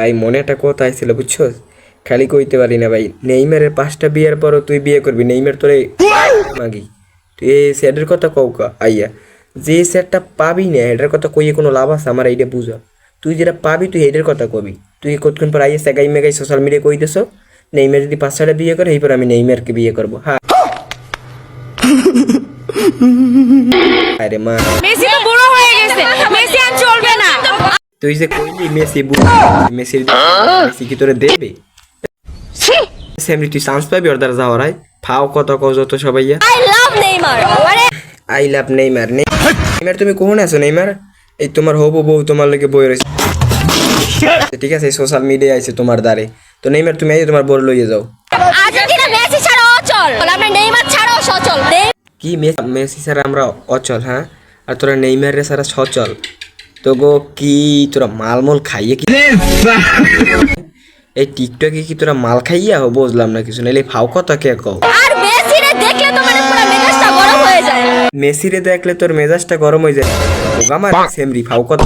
ভাই মনে একটা কথা আইছিল বুঝছো, খালি কইতে পারি না ভাই। নেইমারের 5টা বিয়ের পরও তুই বিয়ে করবি, নেইমার তোরে মাগি। তুই এই সেটের কথা কৌকা আইয়া, যে সেটটা পাবি না এটার কথা কইয়ে কোনো লাভ আছে? আমার এইটা বুঝা, তুই যেটা পাবি তুই এটার কথা কবি। তুই কতক্ষণ পর আইয়া সেগাই মেগাই সোশ্যাল মিডিয়া কই দেছো নেইমার যদি 5-6টা বিয়ে করে এইপর আমি নেইমারকে বিয়ে করবো। হ্যাঁ আরে মা, মেসি তো বুড়ো হয়ে গেছে, মেসি আর চলবে না। তুই যে কইলি মেসি মেসির মেসি কি তোরে দেবে? সেমনি তুই চান্স পাবি ওর দ্বারা যাওয়ার। হয় ফাও কত কও যত সবাইয়া আই লাভ নেইমার। আরে আই লাভ নেইমার। নেইমার তুমি কোন আছো নেইমার? এই তোমার হবু বউ তোমার লাগে বই রয়েছে, ঠিক আছে? সোশ্যাল মিডিয়া আইছে তোমার দ্বারে, তো নেইমার তুমি আইয়ে তোমার বড় লইয়ে যাও। আর্জেন্টিনা মেসি ছাড়া অচল, আমরা নেইমার ছাড়াও সচল। কি মেসি ছাড়া আমরা অচল? হ্যাঁ, আর তোরা নেইমার রে ছাড়া সচল? তো গো কি তোরা মালমল খাইয়ে কি এই টিকটকে কি তোরা মাল খাইয়া হো? বুঝলাম না কিছু। নাইলে ফাও কথা কে কও? আর মেসি রে দেখলে তো মানে পুরো মেজাজটা গরম হয়ে যায়। মেসি রে দেখলে তোর মেজাজটা গরম হয়ে যায়? ওগা মার সেমরি ফাও কথা।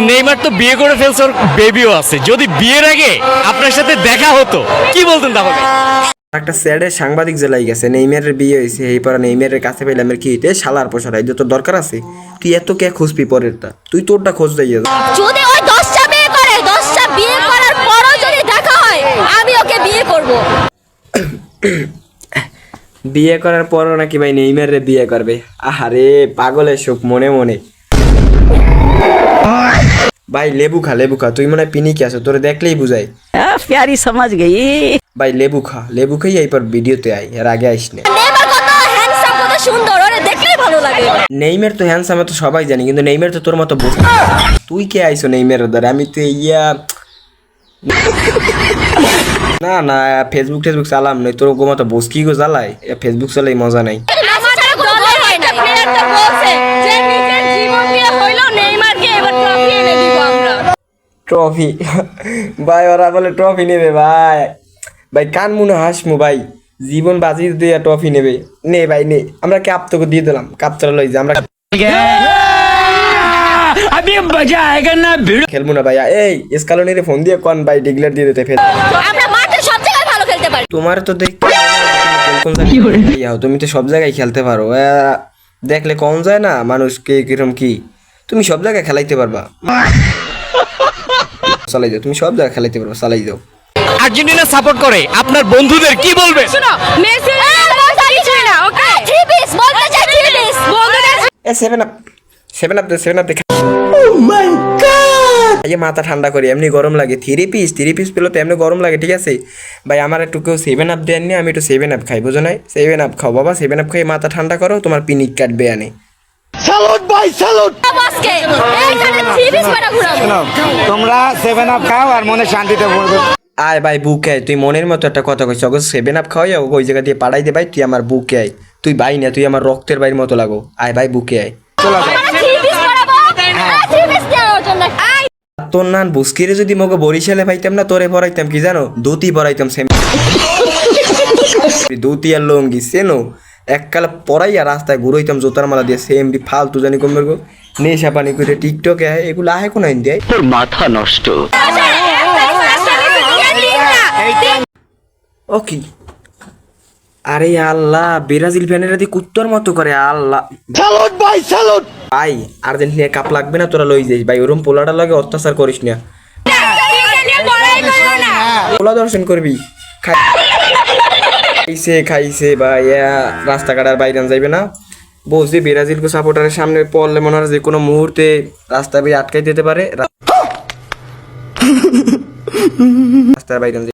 নেইমার তো বিয়ে করে ফেলছে, ওর বেবিও আছে। যদি বিয়ের আগে আপনার সাথে দেখা হতো কি বলতেন তাহলে? একটা স্যাডের সাংবাদিক জেলাই গেছে, নেইমারের বিয়ে হয়েছে, এই পর নেইমারের কাছে পেলাম কি হইতে শালার পোশার আইজ তোর দরকার আছে? তুই এত কে খুঁজবি পরেরটা? তুই তোরটা খোঁজ যাইয়া যা। যদি ওই 10টা বিয়ে করে, 10টা বিয়ে করার পরও যদি দেখা হয় আমি ওকে বিয়ে করব। বিয়ে করার পরও নাকি ভাই নেইমারে বিয়ে করবে? আহারে পাগলের শোক মনে মনে। ভাই লেবু খা, লেবু খা। তুই মনে হয় পিনিকে আছো, তোরে দেখলেই বুঝাই। प्यारी समझ गई। ভাই লেবু খা, লেবু খাই এই পর ভিডিওতে আই, এর আগে আইস না। নেইমার কত হ্যান্ডসাম, কত সুন্দর, ওরে দেখলেই ভালো লাগে। নেইমার তো হ্যান্ডসাম তো সবাই জানি, কিন্তু নেইমার তো তোর মতো বস। তুই কে আইছো নেইমারের দ্বারা? আমি তো ইয়া না না ফেসবুক চালাম নই, তোর গো মতো বস কি গো জ্বালাই। ফেসবুক চালাই মজা নাই। আমার ছাড়া কোনো দল হয় না। প্লেয়ার তো বলছে যে নিজের জীবন দিয়ে হইলো নেইমারকে এবার ট্রফি এনে দিব আমরা। ট্রফি? ভাই ওরা বলে ট্রফি নেবে। ভাই ভাই কান মুনে হাসমু ভাই, জীবন বাজি দিয়ে ট্রফি নেবে। নে ভাই নে, আমরা ক্যাপ তোকে দিয়ে দিলাম, কাপ তোরা লই যা। আমরা খেলবো না ভাই। এই এসকালোনিরে ফোন দিয়ে কোন ভাই ডিগলার দিয়ে দিতে ফেল। আমরা মাঠে সব জায়গায় ভালো খেলতে পারি। তোমার তো দেখতে তুমি তো সব জায়গায় খেলতে পারো। দেখলে কম যায় না মানুষকে কিরম কি? তুমি সব জায়গায় খেলাইতে পারবা, চালাই যাও। তুমি সব জায়গায় খেলাইতে পারবা, চালাই যাও। আর্জেন্টিনা সাপোর্ট করে আপনার বন্ধুদের কি বলবে? শুনো মেসি বলতে কিছু না, ওকে? থ্রি পিস বলতে চাই, থ্রি পিস বন্ধুদের। এ 7 আপ 7 আপ দে, 7 আপ দে। ও মাই গড, এই মাথা ঠান্ডা করি, এমনি গরম লাগে। 3 পিস পেলো তো এমনি গরম লাগে, ঠিক আছে ভাই? আমার একটু কেউ 7 আপ দেন নি, আমি একটু 7 আপ খাই, বুঝো নাই? 7 আপ খাও বাবা, 7 আপ খাই মাথা ঠান্ডা করো, তোমার পিনিক কাটবে আনে। স্যালুট ভাই স্যালুট। বসকে এইখানে থ্রি পিস বাটা ঘুরাবো। তোমরা 7 আপ খাও আর মনে শান্তিতে পড়বে। আয় ভাই বুকে আয়, তুই মনের মতো একটা কথা কইছ। ওকে 7 আপ খাওয়াই ওই জায়গা দিয়ে পাঠাই দে ভাই। তুই আমার বুকে আয়, তুই ভাই না, তুই আমার রক্তের ভাইয়ের মতো লাগো। আয় ভাই বুকে আয়। চলো আমরা থ্রি পিস বানাবো, থ্রি পিস দেওয়ার জন্য। আই তোর নান বুস্কিরে যদি মগে বরিশালে পাইতাম না, তোরে পরাইতাম কি জানো? ধুতি পরাইতাম, সেম ধুতি আর লঙ্গি সেনো এককালে পরাইয়া রাস্তায় ঘুরাইতাম জোতার মালা দিয়ে। সেম ফালতু জানি কমবে গো, নেশা পানি করে টিকটকে এগুলো আহে কোন আইন দেয়? তোর মাথা নষ্ট। ও কি? আরে আল্লাহ, ব্রাজিল ফ্যানেরা দি কুত্তর মতো করে। আল্লাহ স্যালুট ভাই স্যালুট। ভাই আর্জেন্টিনা কাপ লাগবে না, তোরা লই যাইস ভাই। ওরম পোলাটা লাগে অত্যাচার করিস না, পোলা দর্শন করবি। খাইছে ভাই, রাস্তাঘাটার বাইরে যাইবে না। বলছি ব্রাজিল কো সাপোর্টারের সামনে পড়লে মনে হয় যে কোনো মুহূর্তে রাস্তা আটকাই দিতে পারে। রাস্তার বাইরে